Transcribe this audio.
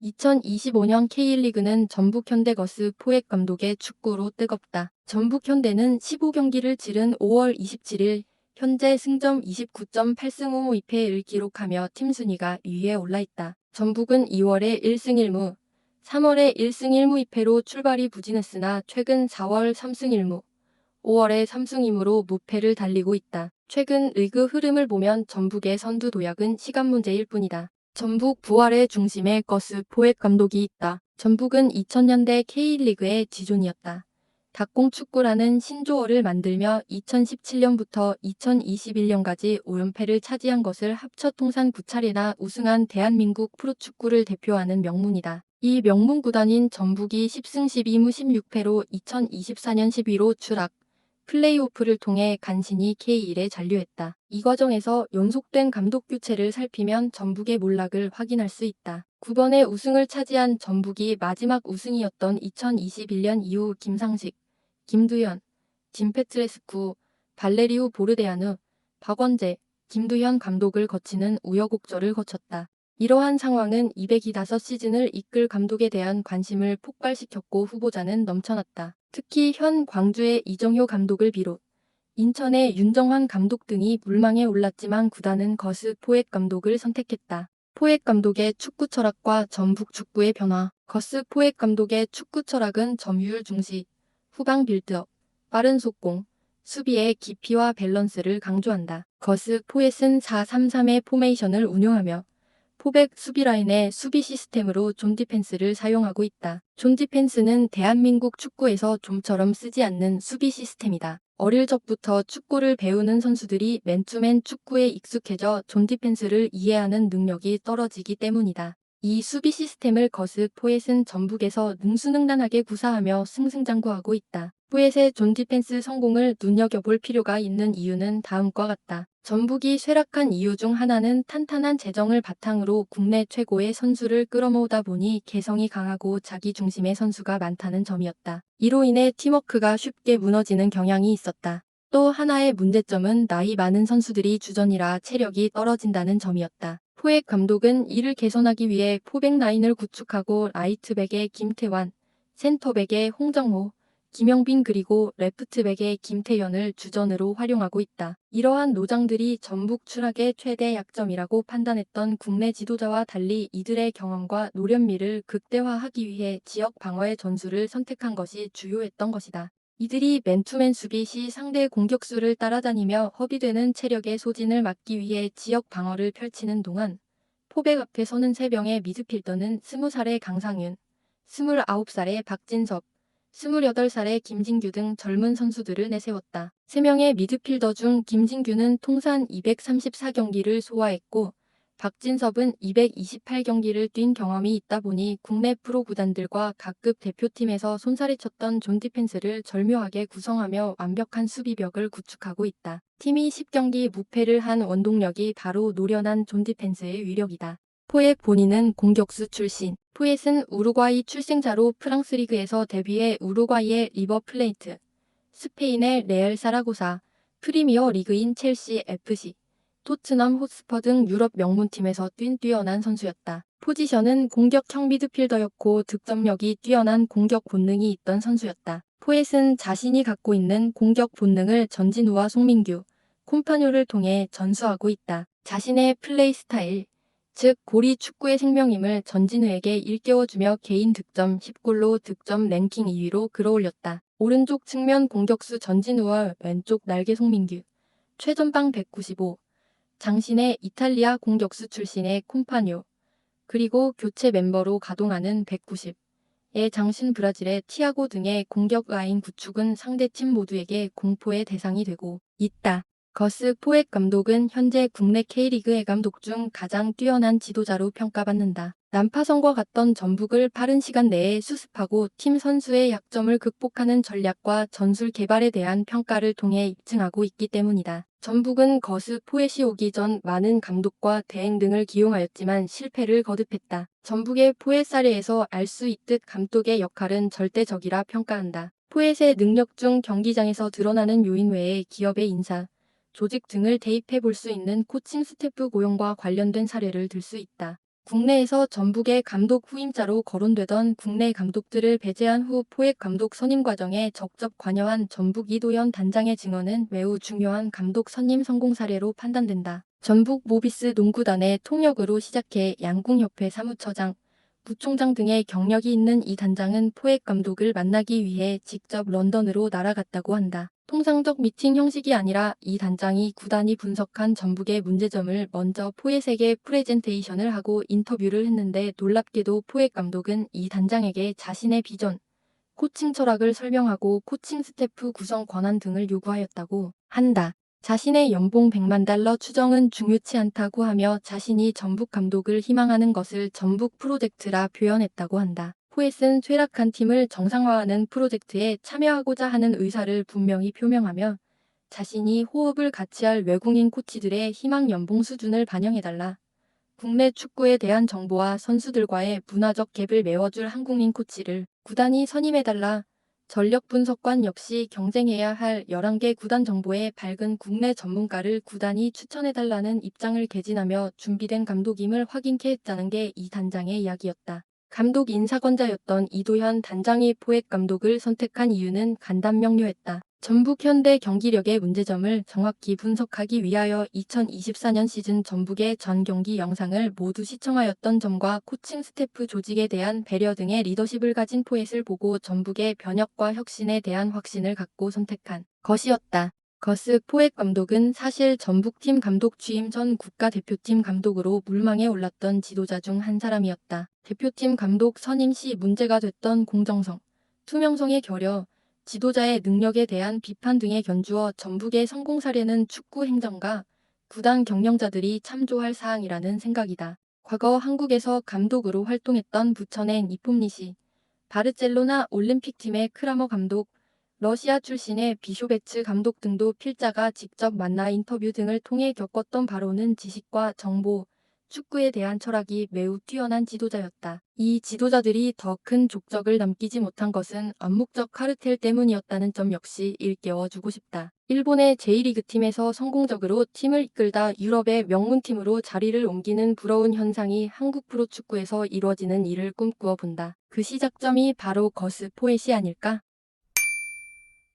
2025년 K리그는 전북 현대거스 포획 감독의 축구로 뜨겁다. 전북 현대는 15경기를 치른 5월 27일 현재 승점 29.8승 5무이패를 기록하며 팀 순위가 위에 올라있다. 전북은 2월에 1승 1무, 3월에 1승 1무이패로 출발이 부진했으나 최근 4월 3승 1무, 5월에 3승 2무로 무패를 달리고 있다. 최근 리그 흐름을 보면 전북의 선두 도약은 시간 문제일 뿐이다. 전북 부활의 중심에 거스 포획 감독이 있다. 전북은 2000년대 K리그의 지존이었다. 닭공축구라는 신조어를 만들며 2017년부터 2021년까지 5연패를 차지한 것을 합쳐 통산 9차례나 우승한 대한민국 프로축구를 대표하는 명문이다. 이 명문 구단인 전북이 10승 12무 16패로 2024년 10위로 추락. 플레이오프를 통해 간신히 K1에 잔류했다. 이 과정에서 연속된 감독 교체를 살피면 전북의 몰락을 확인할 수 있다. 9번의 우승을 차지한 전북이 마지막 우승이었던 2021년 이후 김상식, 김두현, 진페트레스쿠, 발레리우 보르데아누, 박원재, 김두현 감독을 거치는 우여곡절을 거쳤다. 이러한 상황은 205시즌을 이끌 감독에 대한 관심을 폭발시켰고 후보자는 넘쳐났다. 특히 현 광주의 이정효 감독을 비롯 인천의 윤정환 감독 등이 물망에 올랐지만 구단은 거스 포획 감독을 선택했다. 포획 감독의 축구 철학과 전북 축구의 변화. 거스 포획 감독의 축구 철학은 점유율 중시, 후방 빌드업, 빠른 속공, 수비의 깊이와 밸런스를 강조한다. 거스 포획은 4-3-3의 포메이션을 운용하며 포백 수비라인의 수비 시스템으로 존 디펜스를 사용하고 있다. 존 디펜스는 대한민국 축구에서 좀처럼 쓰지 않는 수비 시스템이다. 어릴 적부터 축구를 배우는 선수들이 맨투맨 축구에 익숙해져 존 디펜스를 이해하는 능력이 떨어지기 때문이다. 이 수비 시스템을 거스 포엣은 전북에서 능수능란하게 구사하며 승승장구하고 있다. 포엣의 존 디펜스 성공을 눈여겨볼 필요가 있는 이유는 다음과 같다. 전북이 쇠락한 이유 중 하나는 탄탄한 재정을 바탕으로 국내 최고의 선수를 끌어모으다 보니 개성이 강하고 자기중심의 선수가 많다는 점이었다. 이로 인해 팀워크가 쉽게 무너지는 경향이 있었다. 또 하나의 문제점은 나이 많은 선수들이 주전이라 체력이 떨어진다는 점이었다. 포획 감독은 이를 개선하기 위해 포백 라인을 구축하고 라이트백에 김태환, 센터백에 홍정호, 김영빈 그리고 레프트백의 김태현을 주전으로 활용하고 있다. 이러한 노장들이 전북 추락의 최대 약점이라고 판단했던 국내 지도자와 달리 이들의 경험과 노련미를 극대화하기 위해 지역 방어의 전술을 선택한 것이 주요했던 것이다. 이들이 맨투맨 수비 시 상대 공격수를 따라다니며 허비되는 체력의 소진을 막기 위해 지역 방어를 펼치는 동안 포백 앞에 서는 3명의 미드필더는 20살의 강상윤, 29살의 박진섭, 28살의 김진규 등 젊은 선수들을 내세웠다. 3명의 미드필더 중 김진규는 통산 234경기를 소화했고 박진섭은 228경기를 뛴 경험이 있다 보니 국내 프로 구단들과 각급 대표팀에서 손살이 쳤던 존 디펜스를 절묘하게 구성하며 완벽한 수비벽을 구축하고 있다. 팀이 10경기 무패를 한 원동력이 바로 노련한 존 디펜스의 위력이다. 포엣 본인은 공격수 출신. 포엣은 우루과이 출생자로 프랑스 리그에서 데뷔해 우루과이의 리버 플레이트, 스페인의 레알 사라고사, 프리미어 리그인 첼시 FC, 토트넘 호스퍼 등 유럽 명문팀에서 뛴 뛰어난 선수였다. 포지션은 공격형 미드필더였고 득점력이 뛰어난 공격 본능이 있던 선수였다. 포엣은 자신이 갖고 있는 공격 본능을 전진우와 송민규, 콤파뇨를 통해 전수하고 있다. 자신의 플레이 스타일, 즉 고리 축구의 생명임을 전진우에게 일깨워주며 개인 득점 10골로 득점 랭킹 2위로 끌어올렸다. 오른쪽 측면 공격수 전진우와 왼쪽 날개 송민규, 최전방 195, 장신의 이탈리아 공격수 출신의 콤파뇨, 그리고 교체 멤버로 가동하는 190의 장신 브라질의 티아고 등의 공격 라인 구축은 상대팀 모두에게 공포의 대상이 되고 있다. 거스 포획 감독은 현재 국내 K리그의 감독 중 가장 뛰어난 지도자로 평가받는다. 난파선과 같던 전북을 빠른 시간 내에 수습하고 팀 선수의 약점을 극복하는 전략과 전술 개발에 대한 평가를 통해 입증하고 있기 때문이다. 전북은 거스 포획이 오기 전 많은 감독과 대행 등을 기용하였지만 실패를 거듭했다. 전북의 포획 사례에서 알 수 있듯 감독의 역할은 절대적이라 평가한다. 포획의 능력 중 경기장에서 드러나는 요인 외에 기업의 인사, 조직 등을 대입해 볼 수 있는 코칭 스태프 고용과 관련된 사례를 들 수 있다. 국내에서 전북의 감독 후임자로 거론되던 국내 감독들을 배제한 후 포획 감독 선임 과정에 적극 관여한 전북 이도현 단장의 증언은 매우 중요한 감독 선임 성공 사례로 판단된다. 전북 모비스 농구단의 통역으로 시작해 양궁협회 사무처장, 부총장 등의 경력이 있는 이 단장은 포획 감독을 만나기 위해 직접 런던으로 날아갔다고 한다. 통상적 미팅 형식이 아니라 이 단장이 구단이 분석한 전북의 문제점을 먼저 포획에게 프레젠테이션을 하고 인터뷰를 했는데 놀랍게도 포획 감독은 이 단장에게 자신의 비전, 코칭 철학을 설명하고 코칭 스태프 구성 권한 등을 요구하였다고 한다. 자신의 연봉 100만 달러 추정은 중요치 않다고 하며 자신이 전북 감독을 희망하는 것을 전북 프로젝트라 표현했다고 한다. 포엣은 쇠락한 팀을 정상화하는 프로젝트에 참여하고자 하는 의사를 분명히 표명하며 자신이 호흡을 같이 할 외국인 코치들의 희망 연봉 수준을 반영해달라. 국내 축구에 대한 정보와 선수들과의 문화적 갭을 메워줄 한국인 코치를 구단이 선임해달라. 전력 분석관 역시 경쟁해야 할 11개 구단 정보에 밝은 국내 전문가를 구단이 추천해달라는 입장을 개진하며 준비된 감독임을 확인케 했다는 게 이 단장의 이야기였다. 감독 인사권자였던 이도현 단장이 포획 감독을 선택한 이유는 간단명료했다. 전북 현대 경기력의 문제점을 정확히 분석하기 위하여 2024년 시즌 전북의 전 경기 영상을 모두 시청하였던 점과 코칭 스태프 조직에 대한 배려 등의 리더십을 가진 포엣을 보고 전북의 변혁과 혁신에 대한 확신을 갖고 선택한 것이었다. 거스 포획 감독은 사실 전북팀 감독 취임 전 국가대표팀 감독으로 물망에 올랐던 지도자 중 한 사람이었다. 대표팀 감독 선임 시 문제가 됐던 공정성, 투명성의 결여, 지도자의 능력에 대한 비판 등에 견주어 전북의 성공 사례는 축구 행정가, 구단 경영자들이 참조할 사항이라는 생각이다. 과거 한국에서 감독으로 활동했던 부천의 이폼니시, 바르셀로나 올림픽팀의 크라머 감독, 러시아 출신의 비쇼베츠 감독 등도 필자가 직접 만나 인터뷰 등을 통해 겪었던 바로는 지식과 정보, 축구에 대한 철학이 매우 뛰어난 지도자였다. 이 지도자들이 더 큰 족적을 남기지 못한 것은 암묵적 카르텔 때문이었다는 점 역시 일깨워주고 싶다. 일본의 제1리그 팀에서 성공적으로 팀을 이끌다 유럽의 명문팀으로 자리를 옮기는 부러운 현상이 한국 프로축구에서 이루어지는 일을 꿈꾸어 본다. 그 시작점이 바로 거스 포엣이 아닐까?